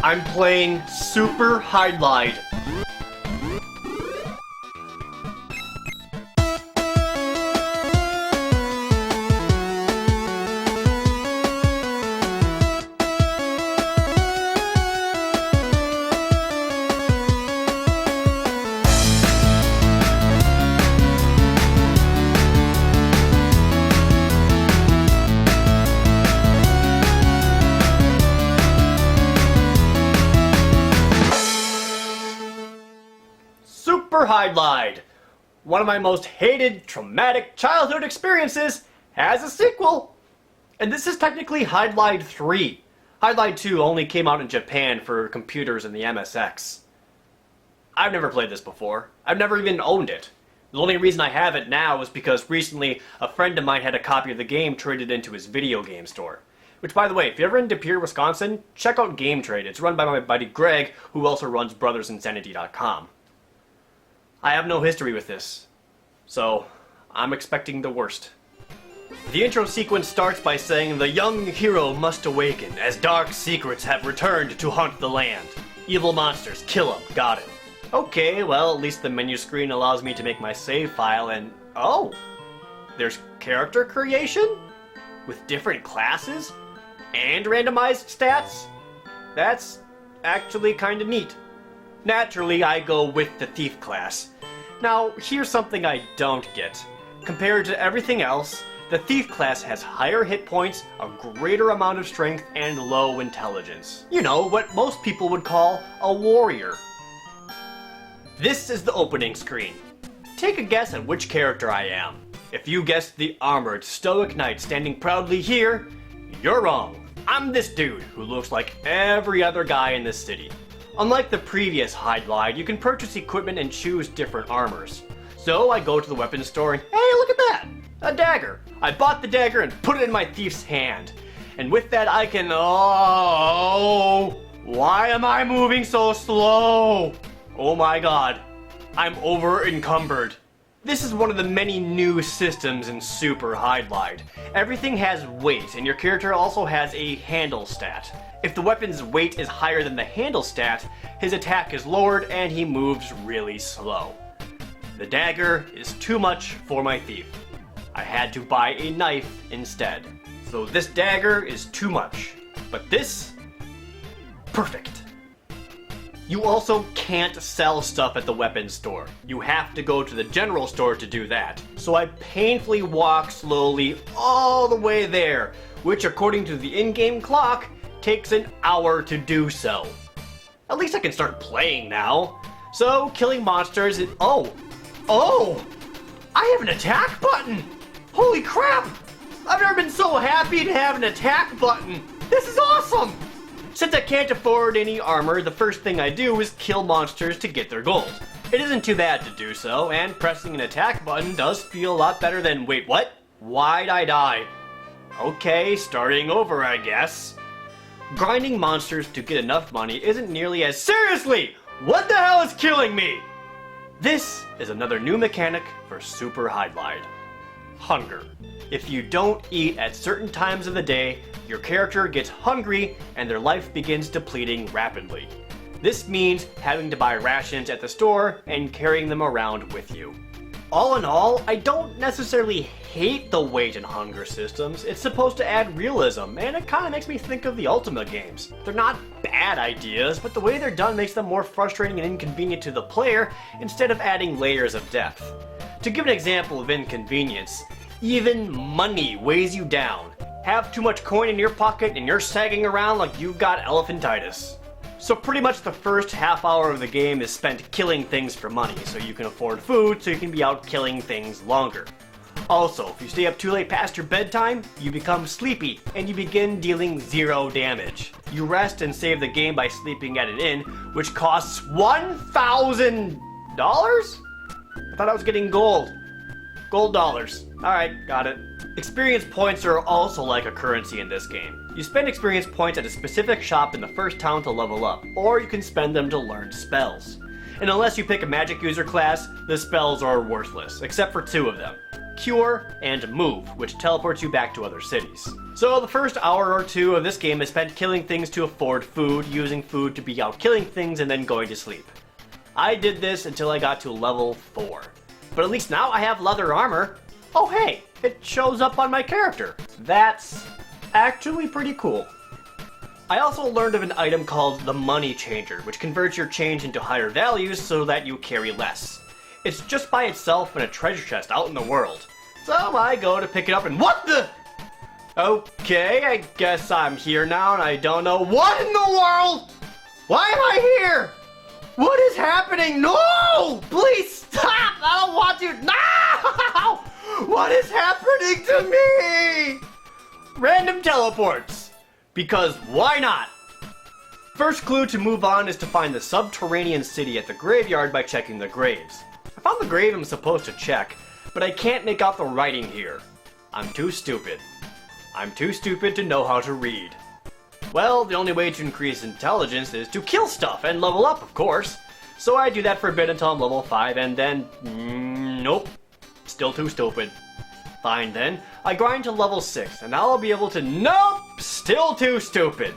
I'm playing Super Hydlide. Super Hydlide, one of my most hated, traumatic childhood experiences, has a sequel. And this is technically Hydlide 3. Hydlide 2 only came out in Japan for computers and the MSX. I've never played this before. I've never even owned it. The only reason I have it now is because recently a friend of mine had a copy of the game traded into his video game store. Which, by the way, if you're ever in De Pere, Wisconsin, check out Game Trade. It's run by my buddy Greg, who also runs BrothersInsanity.com. I have no history with this, so I'm expecting the worst. The intro sequence starts by saying the young hero must awaken as dark secrets have returned to haunt the land. Evil monsters, kill them, got it. Okay, well, at least the menu screen allows me to make my save file and... oh! There's character creation? With different classes? And randomized stats? That's actually kinda neat. Naturally, I go with the Thief class. Now, here's something I don't get. Compared to everything else, the Thief class has higher hit points, a greater amount of strength, and low intelligence. You know, what most people would call a warrior. This is the opening screen. Take a guess at which character I am. If you guessed the armored, stoic knight standing proudly here, you're wrong. I'm this dude who looks like every other guy in this city. Unlike the previous Hydlide, you can purchase equipment and choose different armors. So I go to the weapons store and, hey, look at that! A dagger! I bought the dagger and put it in my thief's hand. And with that I can... oh! Why am I moving so slow? Oh my god. I'm over encumbered. This is one of the many new systems in Super Hydlide. Everything has weight, and your character also has a handle stat. If the weapon's weight is higher than the handle stat, his attack is lowered and he moves really slow. The dagger is too much for my thief. I had to buy a knife instead. So this dagger is too much. But this? Perfect. You also can't sell stuff at the weapons store. You have to go to the general store to do that. So I painfully walk slowly all the way there, which according to the in-game clock, takes an hour to do so. At least I can start playing now. So, killing monsters is... oh! I have an attack button! Holy crap! I've never been so happy to have an attack button! This is awesome! Since I can't afford any armor, the first thing I do is kill monsters to get their gold. It isn't too bad to do so, and pressing an attack button does feel a lot better than... wait, what? Why'd I die? Okay, starting over, I guess. Grinding monsters to get enough money isn't nearly as... seriously! What the hell is killing me? This is another new mechanic for Super Hydlide. Hunger. If you don't eat at certain times of the day, your character gets hungry and their life begins depleting rapidly. This means having to buy rations at the store and carrying them around with you. All in all, I don't necessarily hate the weight and hunger systems. It's supposed to add realism, and it kind of makes me think of the Ultima games. They're not bad ideas, but the way they're done makes them more frustrating and inconvenient to the player instead of adding layers of depth. To give an example of inconvenience, even money weighs you down. Have too much coin in your pocket and you're sagging around like you've got elephantitis. So pretty much the first half hour of the game is spent killing things for money, so you can afford food, so you can be out killing things longer. Also, if you stay up too late past your bedtime, you become sleepy, and you begin dealing 0 damage. You rest and save the game by sleeping at an inn, which costs $1,000? I thought I was getting gold. Gold dollars. Alright, got it. Experience points are also like a currency in this game. You spend experience points at a specific shop in the first town to level up, or you can spend them to learn spells. And unless you pick a magic user class, the spells are worthless, except for 2 of them. Cure, and Move, which teleports you back to other cities. So the first hour or two of this game is spent killing things to afford food, using food to be out killing things, and then going to sleep. I did this until I got to level 4. But at least now I have leather armor. Oh hey, it shows up on my character. That's actually pretty cool. I also learned of an item called the Money Changer, which converts your change into higher values so that you carry less. It's just by itself in a treasure chest out in the world. So I go to pick it up and what the? Okay, I guess I'm here now and I don't know what in the world? Why am I here? What is happening? No! Please stop! I don't want to. No! What is happening to me? Random teleports. Because why not? First clue to move on is to find the subterranean city at the graveyard by checking the graves. I found the grave I'm supposed to check, but I can't make out the writing here. I'm too stupid. I'm too stupid to know how to read. Well, the only way to increase intelligence is to kill stuff and level up, of course. So I do that for a bit until I'm level 5 and then... nope. Still too stupid. Fine then, I grind to level 6 and now I'll be able to... nope! Still too stupid.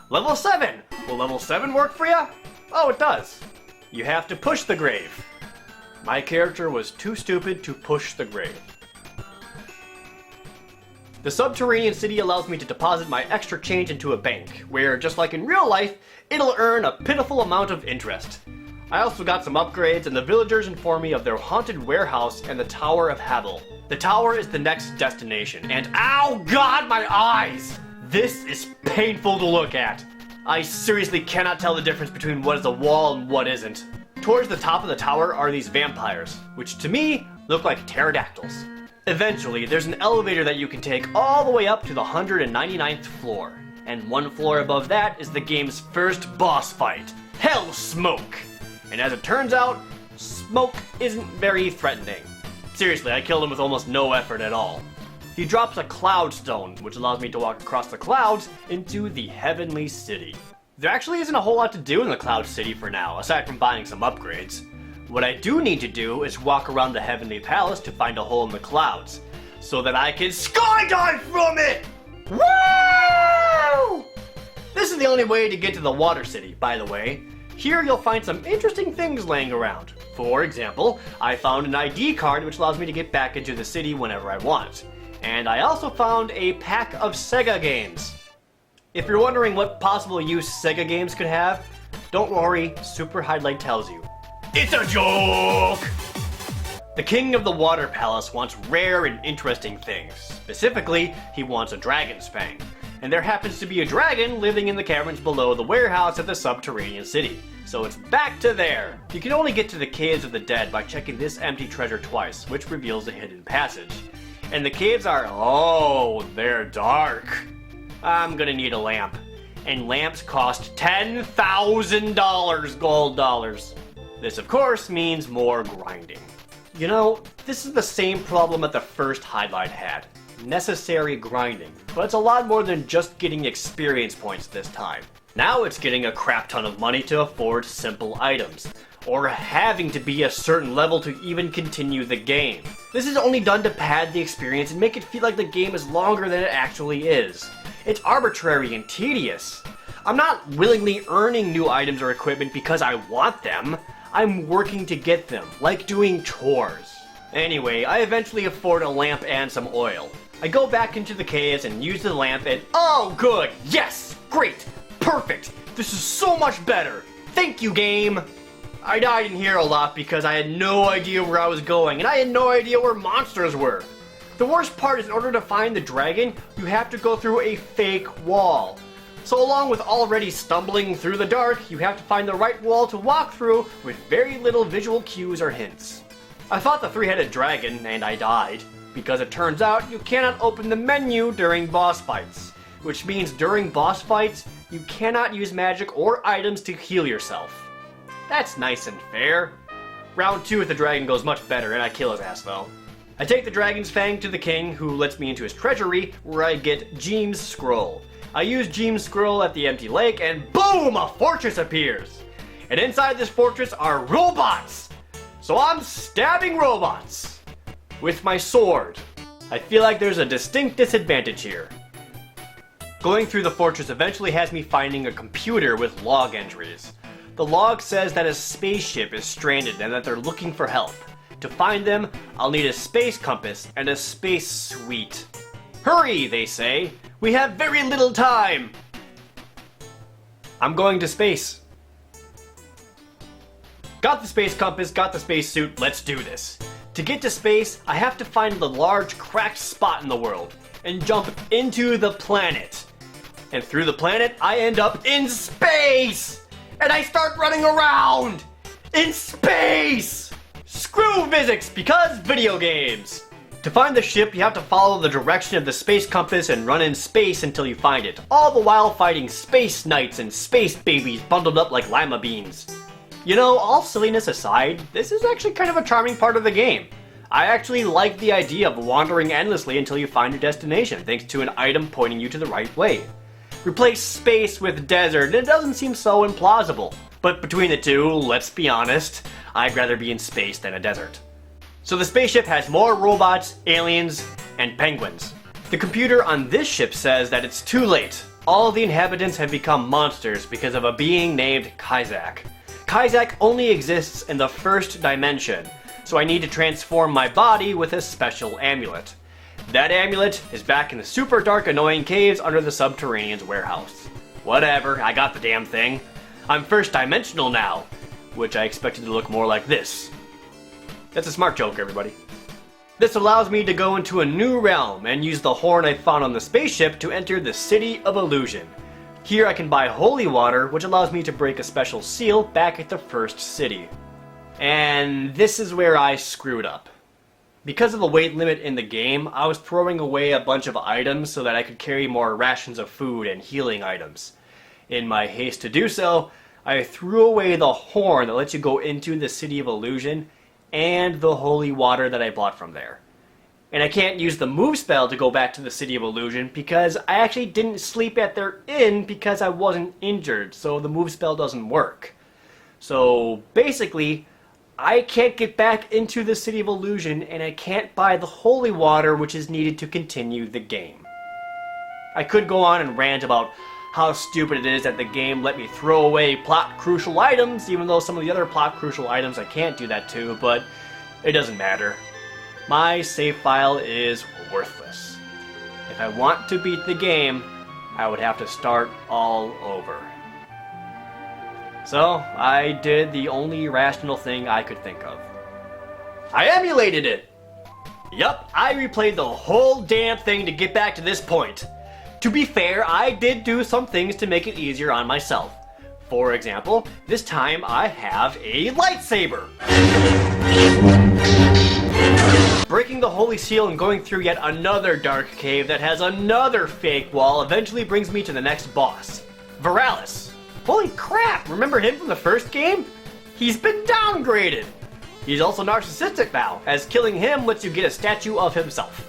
Level 7! Will level 7 work for you? Oh, it does. You have to push the grave. My character was too stupid to push the grave. The subterranean city allows me to deposit my extra change into a bank, where, just like in real life, it'll earn a pitiful amount of interest. I also got some upgrades, and the villagers inform me of their haunted warehouse and the Tower of Havel. The tower is the next destination, and ow god, my eyes! This is painful to look at. I seriously cannot tell the difference between what is a wall and what isn't. Towards the top of the tower are these vampires, which to me look like pterodactyls. Eventually, there's an elevator that you can take all the way up to the 199th floor. And one floor above that is the game's first boss fight, Hell Smoke. And as it turns out, Smoke isn't very threatening. Seriously, I killed him with almost no effort at all. He drops a cloud stone, which allows me to walk across the clouds into the Heavenly City. There actually isn't a whole lot to do in the Cloud City for now, aside from buying some upgrades. What I do need to do is walk around the Heavenly Palace to find a hole in the clouds, so that I can skydive from it! Woo! This is the only way to get to the Water City, by the way. Here you'll find some interesting things laying around. For example, I found an ID card which allows me to get back into the city whenever I want. And I also found a pack of Sega games. If you're wondering what possible use Sega games could have, don't worry, Super Hydlide tells you. It's a joke! The King of the Water Palace wants rare and interesting things. Specifically, he wants a dragon's fang. And there happens to be a dragon living in the caverns below the warehouse at the subterranean city. So it's back to there. You can only get to the Caves of the Dead by checking this empty treasure twice, which reveals a hidden passage. And the caves are, oh, they're dark. I'm gonna need a lamp. And lamps cost $10,000 gold dollars. This, of course, means more grinding. You know, this is the same problem that the first Hydlide had. Necessary grinding. But it's a lot more than just getting experience points this time. Now it's getting a crap ton of money to afford simple items. Or having to be a certain level to even continue the game. This is only done to pad the experience and make it feel like the game is longer than it actually is. It's arbitrary and tedious. I'm not willingly earning new items or equipment because I want them. I'm working to get them, like doing chores. Anyway, I eventually afford a lamp and some oil. I go back into the caves and use the lamp and oh good, yes, great, perfect, this is so much better. Thank you, game. I died in here a lot because I had no idea where I was going and I had no idea where monsters were. The worst part is in order to find the dragon, you have to go through a fake wall. So along with already stumbling through the dark, you have to find the right wall to walk through with very little visual cues or hints. I fought the three-headed dragon and I died, because it turns out you cannot open the menu during boss fights. Which means during boss fights, you cannot use magic or items to heal yourself. That's nice and fair. Round 2 with the dragon goes much better and I kill his ass though. I take the dragon's fang to the king, who lets me into his treasury, where I get Jeem's scroll. I use Jeem's scroll at the empty lake and boom! A fortress appears! And inside this fortress are robots! So I'm stabbing robots! with my sword. I feel like there's a distinct disadvantage here. Going through the fortress eventually has me finding a computer with log entries. The log says that a spaceship is stranded and that they're looking for help. To find them, I'll need a space compass and a space suite. Hurry, they say. We have very little time. I'm going to space. Got the space compass, got the space suit, let's do this. To get to space, I have to find the large cracked spot in the world and jump into the planet. And through the planet, I end up in space! And I start running around! In space! Screw physics, because video games! To find the ship, you have to follow the direction of the space compass and run in space until you find it, all the while fighting space knights and space babies bundled up like lima beans. You know, all silliness aside, this is actually kind of a charming part of the game. I actually like the idea of wandering endlessly until you find your destination, thanks to an item pointing you to the right way. Replace space with desert, and it doesn't seem so implausible. But between the two, let's be honest, I'd rather be in space than a desert. So the spaceship has more robots, aliens, and penguins. The computer on this ship says that it's too late. All the inhabitants have become monsters because of a being named Kizak. Kizak only exists in the first dimension, so I need to transform my body with a special amulet. That amulet is back in the super dark annoying caves under the Subterranean's warehouse. Whatever, I got the damn thing. I'm first dimensional now, which I expected to look more like this. That's a smart joke, everybody. This allows me to go into a new realm and use the horn I found on the spaceship to enter the City of Illusion. Here I can buy holy water, which allows me to break a special seal back at the first city. And this is where I screwed up. Because of the weight limit in the game, I was throwing away a bunch of items so that I could carry more rations of food and healing items. In my haste to do so, I threw away the horn that lets you go into the City of Illusion and the holy water that I bought from there. And I can't use the move spell to go back to the City of Illusion because I actually didn't sleep at their inn because I wasn't injured, so the move spell doesn't work. So basically, I can't get back into the City of Illusion and I can't buy the holy water which is needed to continue the game. I could go on and rant about how stupid it is that the game let me throw away plot crucial items, even though some of the other plot crucial items I can't do that to, but it doesn't matter. My save file is worthless. If I want to beat the game, I would have to start all over. So, I did the only rational thing I could think of. I emulated it! Yup, I replayed the whole damn thing to get back to this point. To be fair, I did do some things to make it easier on myself. For example, this time I have a lightsaber! Breaking the holy seal and going through yet another dark cave that has another fake wall eventually brings me to the next boss, Veralis. Holy crap, remember him from the first game? He's been downgraded! He's also narcissistic now, as killing him lets you get a statue of himself.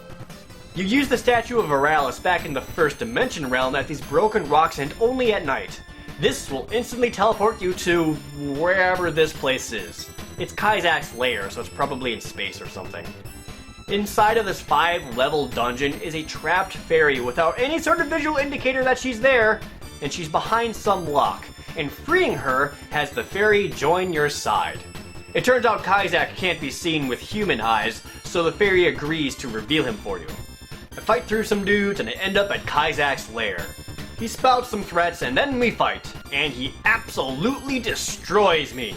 You use the statue of Veralis back in the first dimension realm at these broken rocks and only at night. This will instantly teleport you to wherever this place is. It's Kizak's lair, so it's probably in space or something. Inside of this 5-level dungeon is a trapped fairy without any sort of visual indicator that she's there, and she's behind some lock, and freeing her has the fairy join your side. It turns out Kizak can't be seen with human eyes, so the fairy agrees to reveal him for you. I fight through some dudes and I end up at Kizak's lair. He spouts some threats and then we fight, and he absolutely destroys me.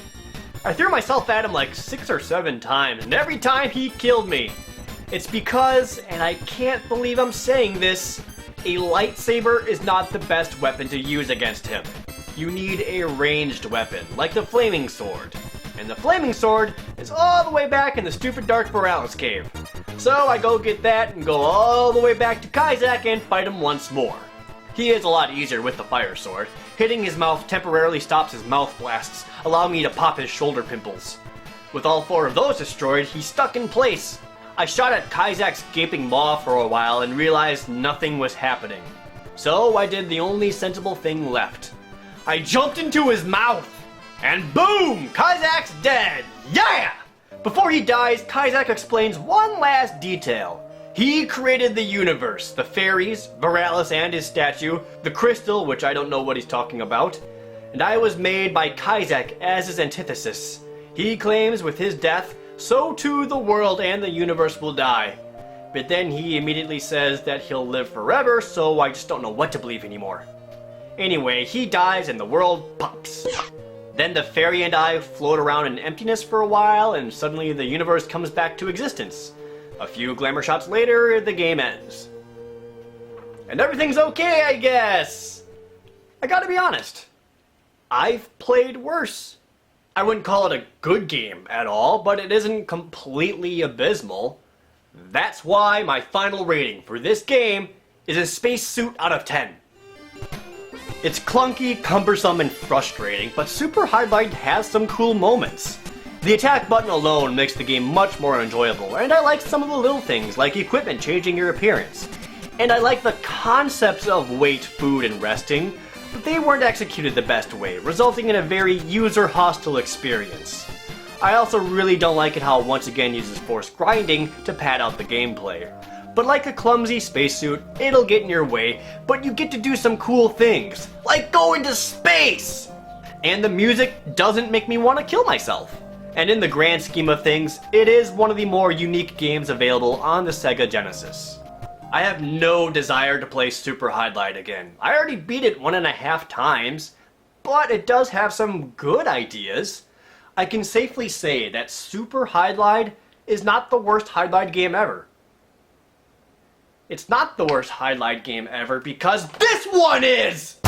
I threw myself at him like 6 or 7 times, and every time he killed me. It's because, and I can't believe I'm saying this, a lightsaber is not the best weapon to use against him. You need a ranged weapon, like the flaming sword. And the flaming sword is all the way back in the stupid dark Veralis cave. So I go get that and go all the way back to Kizak and fight him once more. He is a lot easier with the fire sword. Hitting his mouth temporarily stops his mouth blasts, allowing me to pop his shoulder pimples. With all 4 of those destroyed, he's stuck in place. I shot at Kizak's gaping maw for a while and realized nothing was happening. So I did the only sensible thing left. I jumped into his mouth! And boom! Kizak's dead! Yeah! Before he dies, Kazak explains one last detail. He created the universe, the fairies, Viralis and his statue, the crystal, which I don't know what he's talking about, and I was made by Kazak as his antithesis. He claims with his death, so too the world and the universe will die. But then he immediately says that he'll live forever, so I just don't know what to believe anymore. Anyway, he dies and the world pops. Then the fairy and I float around in emptiness for a while, and suddenly the universe comes back to existence. A few glamour shots later, the game ends. And everything's okay, I guess! I gotta be honest, I've played worse. I wouldn't call it a good game at all, but it isn't completely abysmal. That's why my final rating for this game is a spacesuit out of 10. It's clunky, cumbersome, and frustrating, but Super Hydlide has some cool moments. The attack button alone makes the game much more enjoyable, and I like some of the little things like equipment changing your appearance. And I like the concepts of weight, food, and resting, but they weren't executed the best way, resulting in a very user-hostile experience. I also really don't like it how it once again uses forced grinding to pad out the gameplay. But like a clumsy spacesuit, it'll get in your way, but you get to do some cool things, like go into space! And the music doesn't make me want to kill myself. And in the grand scheme of things, it is one of the more unique games available on the Sega Genesis. I have no desire to play Super Hydlide again. I already beat it 1.5 times, but it does have some good ideas. I can safely say that Super Hydlide is not the worst Hydlide game ever. It's not the worst Hydlide game ever because this one is!